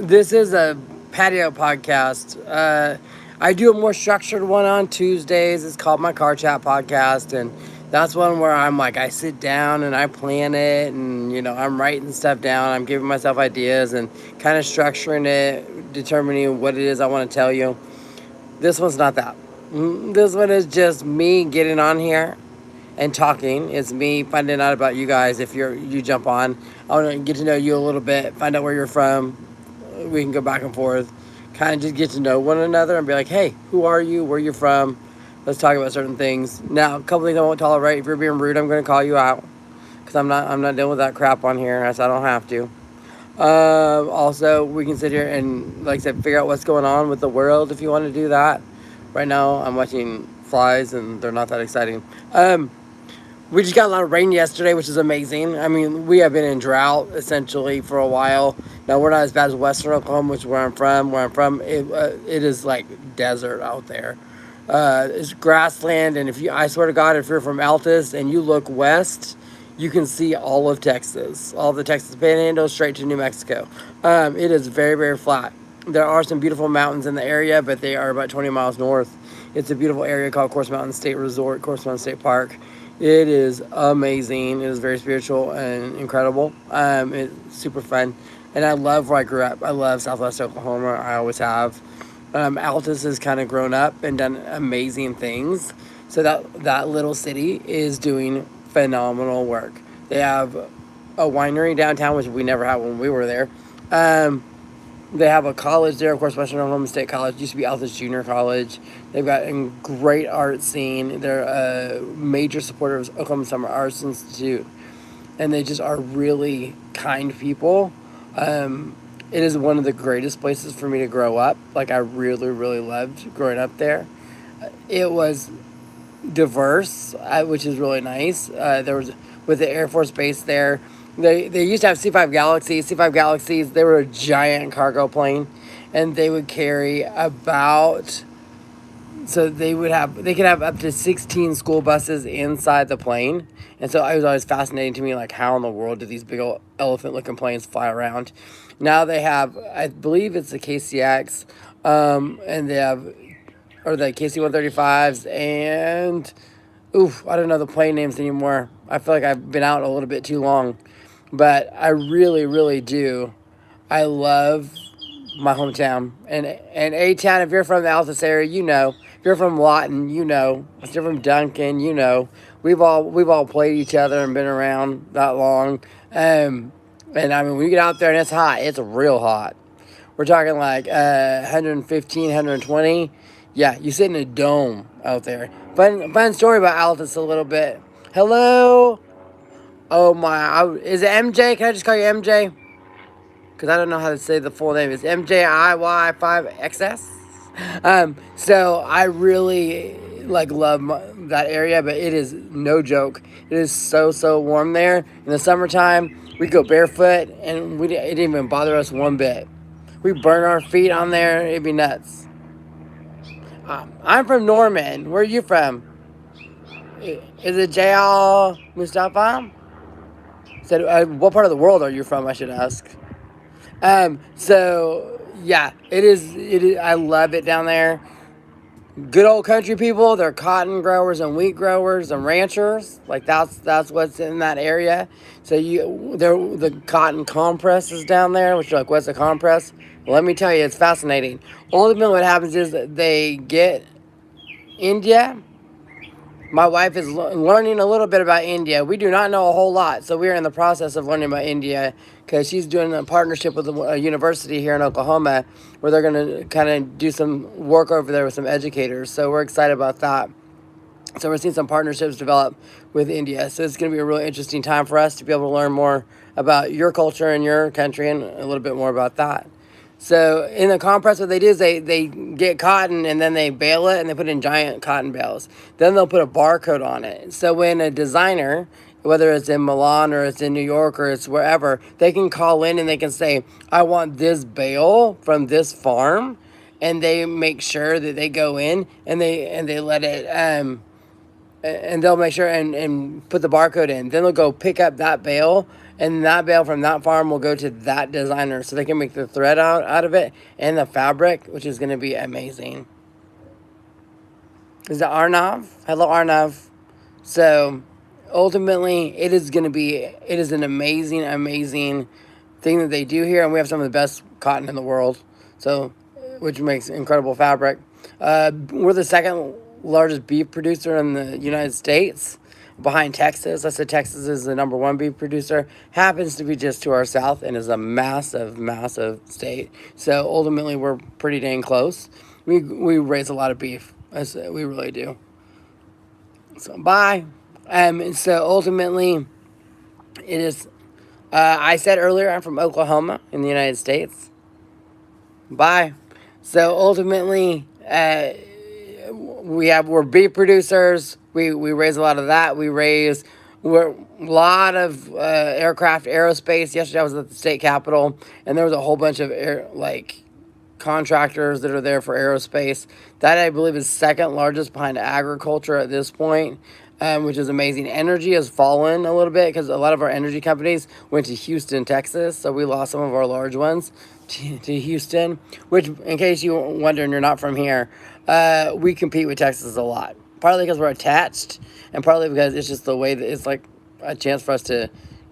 This is a Patio Podcast. I do a more structured one on Tuesdays. It's called my Car Chat Podcast, and that's one where I'm like, I sit down and I plan it, and I'm writing stuff down. I'm giving myself ideas and kind of structuring it, determining what it is I want to tell you. This one's not that. This one is just me getting on here and talking. It's me finding out about you guys. If you jump on, I want to get to know you a little bit, find out where you're from. We can go back and forth, kind of just get to know one another and be like, hey, who are you? Where you from? Let's talk about certain things. Now, a couple things I won't tolerate. If you're being rude, I'm going to call you out because I'm not dealing with that crap on here. I don't have to. Also, we can sit here and, like I said, figure out what's going on with the world if you want to do that. Right now, I'm watching flies and they're not that exciting. We just got a lot of rain yesterday, which is amazing. I mean, we have been in drought essentially for a while. Now, we're not as bad as Western Oklahoma, which is where I'm from. Where I'm from, it is like desert out there. It's grassland, and I swear to God, if you're from Altus and you look west, you can see all of Texas, all of the Texas Panhandle straight to New Mexico. It is very, very flat. There are some beautiful mountains in the area, but they are about 20 miles north. It's a beautiful area called Course Mountain State Resort, Course Mountain State Park. It is amazing. It is very spiritual and incredible. It's super fun. And I love where I grew up. I love Southwest Oklahoma. I always have. Altus has kind of grown up and done amazing things. So that little city is doing phenomenal work. They have a winery downtown, which we never had when we were there. They have a college there, of course, Western Oklahoma State College. Used to be Altus Junior College. They've got a great art scene. They're a major supporter of Oklahoma Summer Arts Institute. And they just are really kind people. It is one of the greatest places for me to grow up. Like, I really, really loved growing up there. It was diverse, which is really nice. There was, with the Air Force Base there, They used to have C-5 Galaxies. C-5 Galaxies, they were a giant cargo plane, and they would carry about, so they could have up to 16 school buses inside the plane. And so it was always fascinating to me, like, how in the world do these big old elephant-looking planes fly around? Now they have, I believe it's the KCX, and they have, or the KC-135s, and, I don't know the plane names anymore. I feel like I've been out a little bit too long. But I really, really do. I love my hometown. And A-Town, if you're from the Altus area, you know. If you're from Lawton, you know. If you're from Duncan, you know. We've all played each other and been around that long. And I mean, when you get out there and it's hot, it's real hot. We're talking like 115, 120. Yeah, you sit in a dome out there. Fun story about Altus a little bit. Hello. Oh my, is it MJ? Can I just call you MJ? Because I don't know how to say the full name. It's MJIY5XS. So I really love that area, but it is no joke. It is so warm there. In the summertime, we go barefoot, and it didn't even bother us one bit. We burn our feet on there. It'd be nuts. I'm from Norman. Where are you from? Is it J.L. Mustafa? Said, what part of the world are you from, I should ask. So, yeah, it is, I love it down there. Good old country people, they're cotton growers and wheat growers and ranchers. Like, that's what's in that area. So, the cotton compress is down there, which you're like, what's a compress? Well, let me tell you, it's fascinating. Ultimately, what happens is that they get India. My wife is learning a little bit about India. We do not know a whole lot, so we're in the process of learning about India because she's doing a partnership with a university here in Oklahoma where they're going to kind of do some work over there with some educators. So we're excited about that. So we're seeing some partnerships develop with India. So it's going to be a really interesting time for us to be able to learn more about your culture and your country and a little bit more about that. So in the compress, what they do is they get cotton and then they bale it and they put it in giant cotton bales. Then they'll put a barcode on it. So when a designer, whether it's in Milan or it's in New York or it's wherever, they can call in and they can say, I want this bale from this farm. And they make sure that they go in and they let it, and they'll make sure and put the barcode in. Then they'll go pick up that bale And that bale from that farm will go to that designer so they can make the thread out of it and the fabric, which is going to be amazing. Is it Arnav? Hello, Arnav. So ultimately, it is an amazing, amazing thing that they do here. And we have some of the best cotton in the world. So, which makes incredible fabric. We're the second largest beef producer in the United States, behind Texas. I said Texas is the number one beef producer. Happens to be just to our south and is a massive, massive state. So ultimately, we're pretty dang close. We raise a lot of beef. We really do. So bye. So ultimately, it is. I said earlier, I'm from Oklahoma in the United States. Bye. So ultimately, we're beef producers. We raise a lot of that. We're a lot of aircraft, aerospace. Yesterday I was at the state capitol, and there was a whole bunch of contractors that are there for aerospace. That I believe is second largest behind agriculture at this point. Which is amazing. Energy has fallen a little bit because a lot of our energy companies went to Houston, Texas, so we lost some of our large ones to Houston, which, in case you wonder and you're not from here, we compete with Texas a lot. Partly because we're attached, and partly because it's just the way that it's like a chance for us to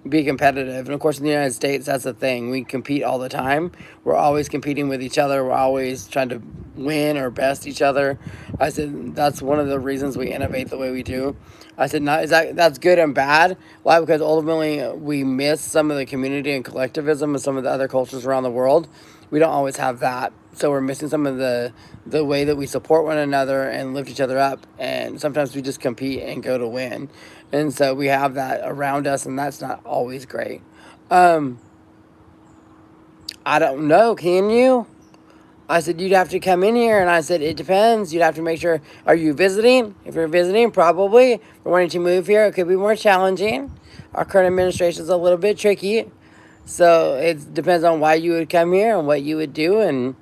be competitive. And of course, in the United States, that's the thing. We compete all the time. We're always competing with each other. We're always trying to win or best each other. I said that's one of the reasons we innovate the way we do. I said that's good and bad. Why? Because ultimately we miss some of the community and collectivism of some of the other cultures around the world. We don't always have that. So we're missing some of the way that we support one another and lift each other up. And sometimes we just compete and go to win. And so we have that around us, and that's not always great. I don't know. Can you? I said, you'd have to come in here. And I said, it depends. You'd have to make sure. Are you visiting? If you're visiting, probably. If you're wanting to move here, it could be more challenging. Our current administration is a little bit tricky. So it depends on why you would come here and what you would do and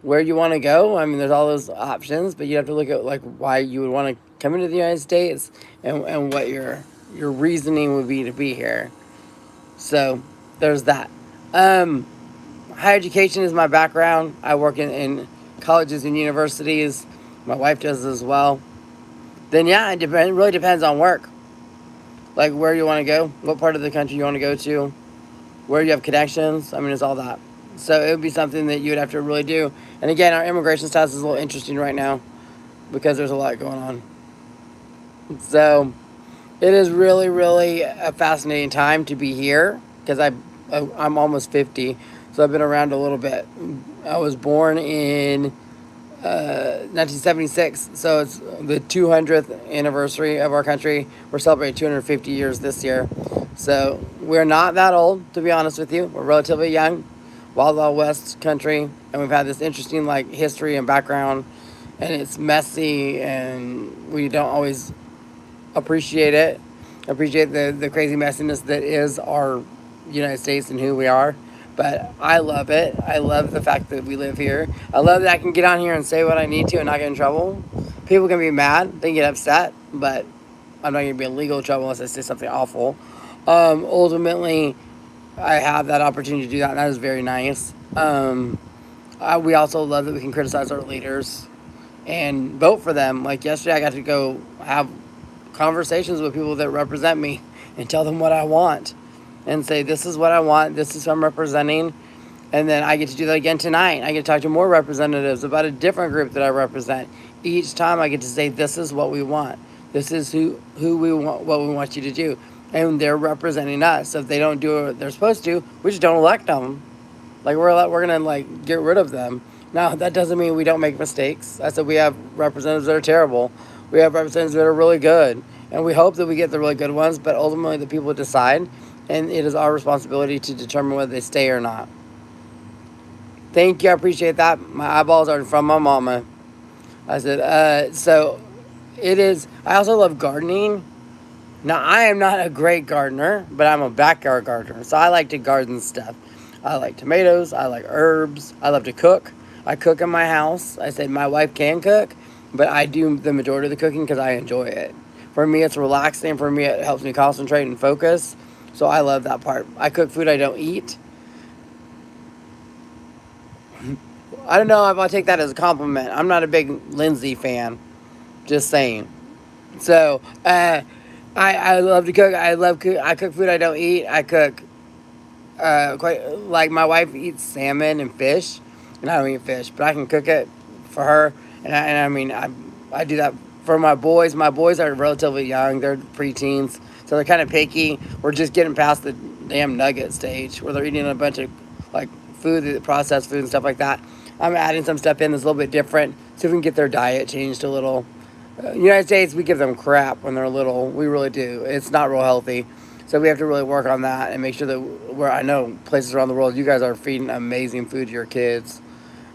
where you want to go. I mean, there's all those options, but you have to look at like why you would want to come into the United States and what your reasoning would be to be here. So there's that. Higher education is my background. I work in colleges and universities. My wife does as well. Then yeah, it really depends on work. Like where you want to go, what part of the country you want to go to, where you have connections. I mean, it's all that. So it would be something that you would have to really do. And again, our immigration status is a little interesting right now because there's a lot going on. So it is really, really a fascinating time to be here because I'm almost 50, so I've been around a little bit. I was born in 1976, so it's the 200th anniversary of our country. We're celebrating 250 years this year. So we're not that old, to be honest with you. We're relatively young. Wild Wild West country, and we've had this interesting like history and background, and it's messy, and we don't always appreciate the crazy messiness that is our United States and who we are. But I love it. I love the fact that we live here. I love that I can get on here and say what I need to and not get in trouble. People can be mad, they can get upset, but I'm not going to be in legal trouble unless I say something awful. Ultimately, I have that opportunity to do that, and that is very nice. We also love that we can criticize our leaders and vote for them. Like yesterday, I got to go have conversations with people that represent me and tell them what I want and say, this is what I want, this is who I'm representing. And then I get to do that again tonight. I get to talk to more representatives about a different group that I represent. Each time I get to say, this is what we want. This is who we want, what we want you to do. And they're representing us. So if they don't do what they're supposed to, we just don't elect them. Like we're gonna like get rid of them. Now that doesn't mean we don't make mistakes. I said we have representatives that are terrible. We have representatives that are really good, and we hope that we get the really good ones. But ultimately, the people decide, and it is our responsibility to determine whether they stay or not. Thank you, I appreciate that. My eyeballs are from my mama. I said so. It is. I also love gardening. Now, I am not a great gardener, but I'm a backyard gardener, so I like to garden stuff. I like tomatoes, I like herbs, I love to cook. I cook in my house. I said my wife can cook, but I do the majority of the cooking because I enjoy it. For me, it's relaxing. For me, it helps me concentrate and focus. So I love that part. I cook food I don't eat. I don't know if I'll take that as a compliment. I'm not a big Lindsay fan. Just saying. So, I love to cook. I cook food I don't eat. I cook quite like my wife eats salmon and fish, and I don't eat fish, but I can cook it for her. I do that for my boys. My boys are relatively young; they're preteens, so they're kind of picky. We're just getting past the damn nugget stage where they're eating a bunch of like food, processed food and stuff like that. I'm adding some stuff in that's a little bit different, so we can get their diet changed a little. United States, we give them crap when they're little. We really do. It's not real healthy. So we have to really work on that and make sure that I know places around the world, you guys are feeding amazing food to your kids.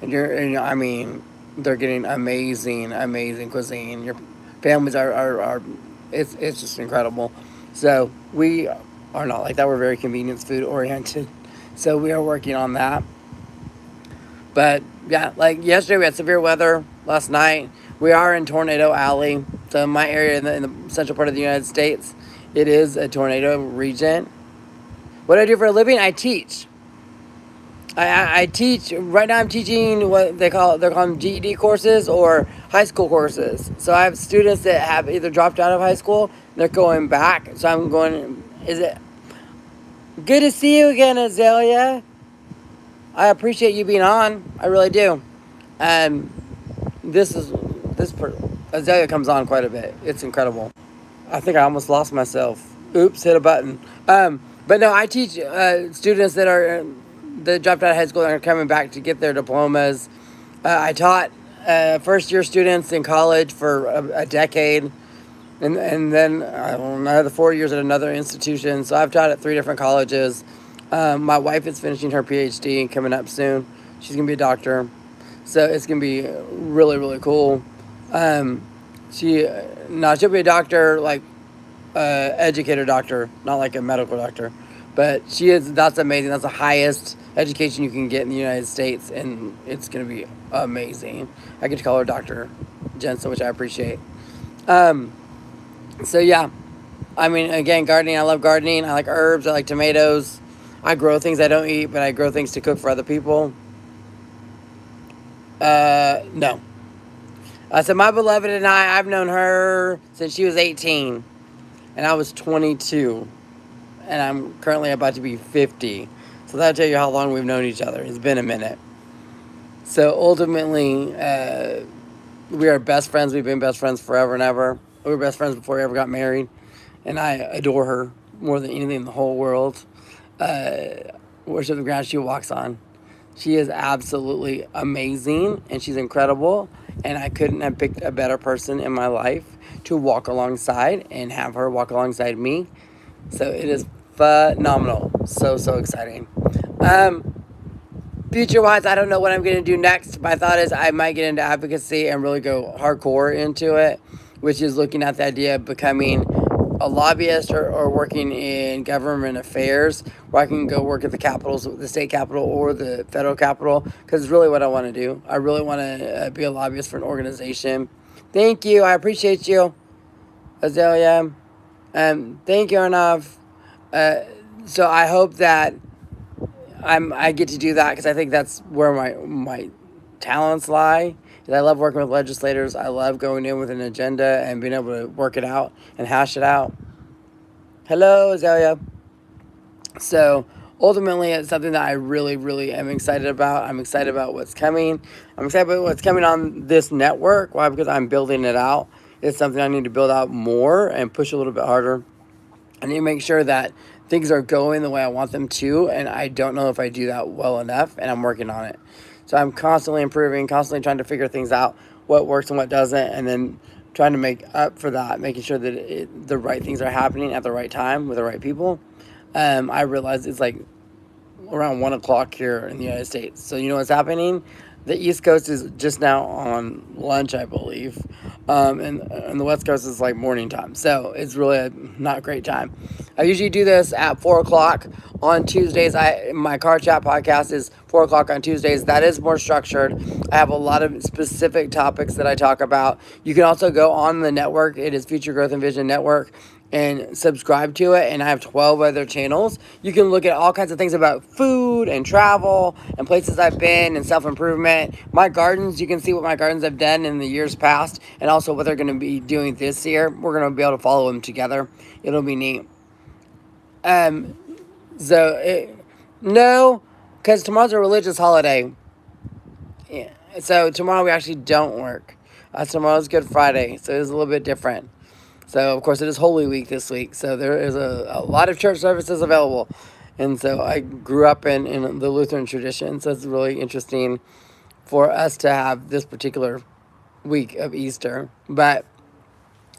They're getting amazing, amazing cuisine. Your families are it's just incredible. So we are not like that. We're very convenience food oriented. So we are working on that. But yeah, like yesterday we had severe weather. Last night we are in Tornado Alley. So my area in the central part of the United States, it is a tornado region. What I do for a living, I teach. I teach right now. I'm teaching what they're called them GED courses or high school courses. So I have students that have either dropped out of high school, they're going back. So I'm going. Is it good to see you again, Azalea? I appreciate you being on. I really do. And Azalea comes on quite a bit. It's incredible. I think I almost lost myself. Oops, hit a button. But no, I teach students that dropped out of high school and are coming back to get their diplomas. I taught first year students in college for a decade, and then another 4 years at another institution. So I've taught at 3 different colleges. My wife is finishing her PhD coming up soon. She's gonna be a doctor, so it's gonna be really really cool. She'll be a doctor, like educator doctor, not like a medical doctor, but she is. That's amazing. That's the highest education you can get in the United States, and it's gonna be amazing. I get to call her Dr. Jensen, which I appreciate. So yeah, again, gardening. I love gardening. I like herbs. I like tomatoes. I grow things I don't eat, but I grow things to cook for other people. No. So my beloved and I've known her since she was 18, and I was 22, and I'm currently about to be 50. So that'll tell you how long we've known each other. It's been a minute. So ultimately, we are best friends. We've been best friends forever and ever. We were best friends before we ever got married, and I adore her more than anything in the whole world. Worship the ground she walks on. She is absolutely amazing, and she's incredible, and I couldn't have picked a better person in my life to walk alongside and have her walk alongside me. So it is phenomenal. So exciting. Future wise, I don't know what I'm going to do next. My thought is I might get into advocacy and really go hardcore into it, which is looking at the idea of becoming a lobbyist or working in government affairs, where I can go work at the capitals, the state capitol or the federal capitol, because it's really what I want to do. I really want to be a lobbyist for an organization. Thank you. I appreciate you, Azalea. Thank you, Arnav. So I hope that I get to do that, because I think that's where my talents lie. I love working with legislators. I love going in with an agenda and being able to work it out and hash it out. Hello, Azalea. So ultimately, it's something that I really, really am excited about. I'm excited about what's coming. I'm excited about what's coming on this network. Why? Because I'm building it out. It's something I need to build out more and push a little bit harder. I need to make sure that things are going the way I want them to, and I don't know if I do that well enough, and I'm working on it. So I'm constantly improving, constantly trying to figure things out, what works and what doesn't, and then trying to make up for that, making sure that the right things are happening at the right time with the right people. I realize it's like around 1 o'clock here in the United States. So you know what's happening? The East Coast is just now on lunch, I believe. And the West Coast is like morning time. So it's really a not great time. I usually do this at 4 o'clock on Tuesdays. My Car Chat podcast is 4 o'clock on Tuesdays. That is more structured. I have a lot of specific topics that I talk about. You can also go on the network. It is Future Growth and Vision Network. and subscribe to it. And I have 12 other channels. You can look at all kinds of things about food and travel and places I've been and self-improvement. My gardens, you can see what my gardens have done in the years past and also what they're going to be doing this year. We're going to be able to follow them together. It'll be neat. Um, so, no, because tomorrow's a religious holiday. Yeah. So tomorrow we actually don't work. Tomorrow's Good Friday, so it's a little bit different. So, of course, it is Holy Week this week, so there is a lot of church services available. And so I grew up in the Lutheran tradition, so it's really interesting for us to have this particular week of Easter. But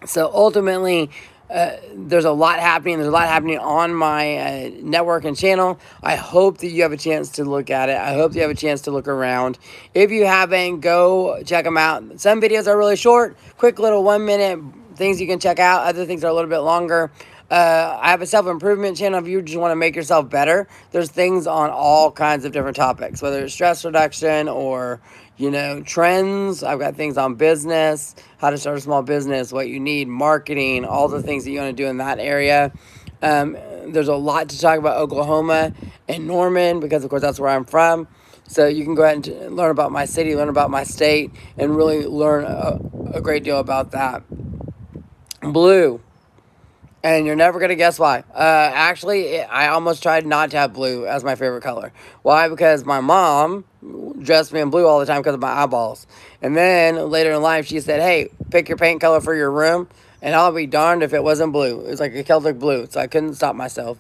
so ultimately, there's a lot happening. There's a lot happening on my network and channel. I hope that you have a chance to look at it. I hope you have a chance to look around. If you haven't, go check them out. Some videos are really short, quick little 1 minute things you can check out. Other things are a little bit longer. I have a self-improvement channel if you just want to make yourself better. There's things on all kinds of different topics, whether it's stress reduction or, trends. I've got things on business, how to start a small business, what you need, marketing, all the things that you want to do in that area. There's a lot to talk about Oklahoma and Norman because, of course, that's where I'm from. So you can go ahead and learn about my city, learn about my state, and really learn a great deal about that. Blue. And you're never going to guess why. Actually, I almost tried not to have blue as my favorite color. Why? Because my mom dressed me in blue all the time because of my eyeballs. And then later in life, she said, hey, pick your paint color for your room. And I'll be darned if it wasn't blue. It was like a Celtic blue. So I couldn't stop myself.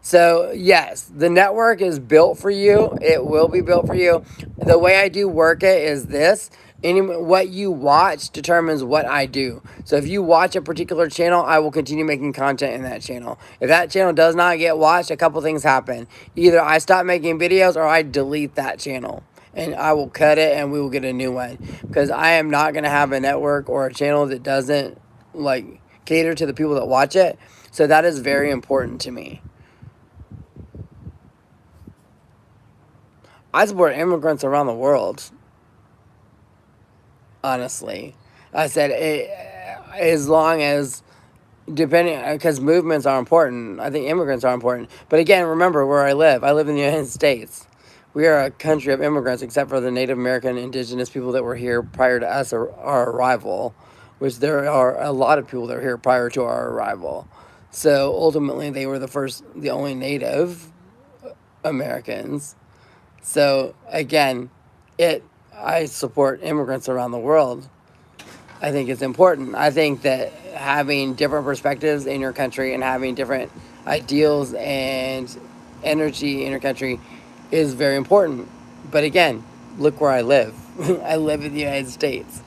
So, yes, the network is built for you. It will be built for you. The way I do work it is this. What you watch determines what I do. So if you watch a particular channel, I will continue making content in that channel. If that channel does not get watched, a couple things happen. Either I stop making videos or I delete that channel. And I will cut it and we will get a new one. Because I am not going to have a network or a channel that doesn't cater to the people that watch it. So that is very important to me. I support immigrants around the world. Honestly, I said as long as because movements are important. I think immigrants are important. But again, remember where I live. I live in the United States. We are a country of immigrants, except for the Native American indigenous people that were here prior to us or our arrival, which there are a lot of people that were here prior to our arrival. So ultimately, they were the only Native Americans. So again, I support immigrants around the world. I think it's important. I think that having different perspectives in your country and having different ideals and energy in your country is very important. But again, look where I live. I live in the United States.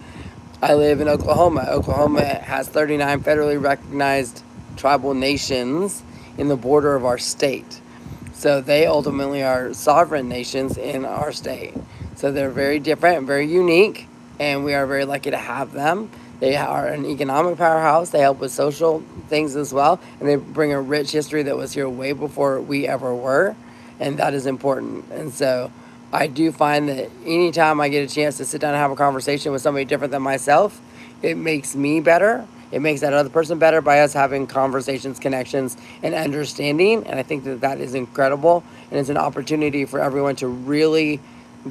I live in Oklahoma. Oklahoma has 39 federally recognized tribal nations in the border of our state. So they ultimately are sovereign nations in our state. So they're very different and very unique, and we are very lucky to have them. They are an economic powerhouse. They help with social things as well, and they bring a rich history that was here way before we ever were, and that is important. And so I do find that anytime I get a chance to sit down and have a conversation with somebody different than myself, it makes me better. It makes that other person better by us having conversations, connections, and understanding, and I think that is incredible, and it's an opportunity for everyone to really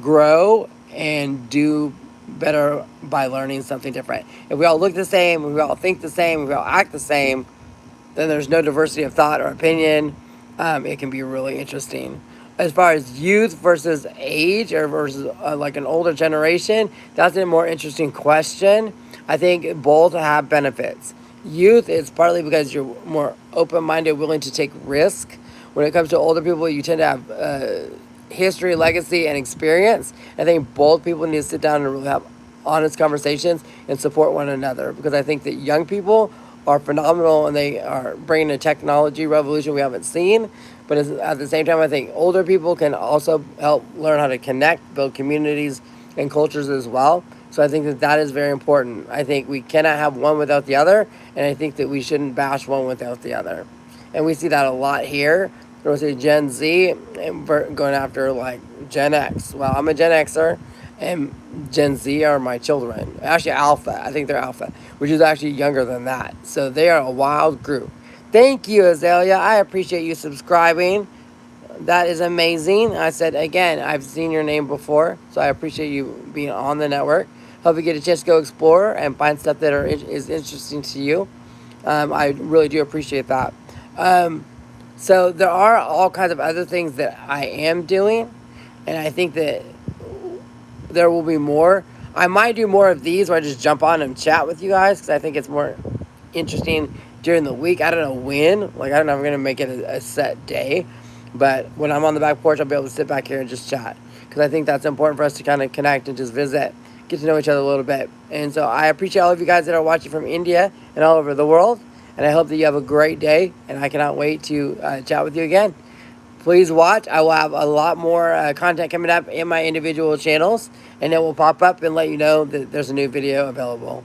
grow and do better by learning something different. If we all look the same, if we all think the same, if we all act the same, then there's no diversity of thought or opinion. It can be really interesting. As far as youth versus age or versus an older generation, that's a more interesting question. I think both have benefits. Youth is partly because you're more open-minded, willing to take risk. When it comes to older people, you tend to have history, legacy, and experience. I think both people need to sit down and really have honest conversations and support one another, because I think that young people are phenomenal and they are bringing a technology revolution we haven't seen. But at the same time, I think older people can also help learn how to connect, build communities and cultures as well. So I think that is very important. I think we cannot have one without the other, and I think that we shouldn't bash one without the other. And we see that a lot here. There was a Gen Z and going after Gen X. Well, I'm a Gen Xer, and Gen Z are my children. Actually, Alpha. I think they're Alpha, which is actually younger than that. So they are a wild group. Thank you, Azalea. I appreciate you subscribing. That is amazing. I said again, I've seen your name before, so I appreciate you being on the network. Hope you get a chance to go explore and find stuff that is interesting to you. I really do appreciate that. So there are all kinds of other things that I am doing, and I think that there will be more. I might do more of these where I just jump on and chat with you guys because I think it's more interesting during the week. I don't know when. Like, I don't know if I'm going to make it a set day. But when I'm on the back porch, I'll be able to sit back here and just chat. Because I think that's important for us to kind of connect and just visit, get to know each other a little bit. And so I appreciate all of you guys that are watching from India and all over the world. And I hope that you have a great day. And I cannot wait to chat with you again. Please watch. I will have a lot more content coming up in my individual channels. And it will pop up and let you know that there's a new video available.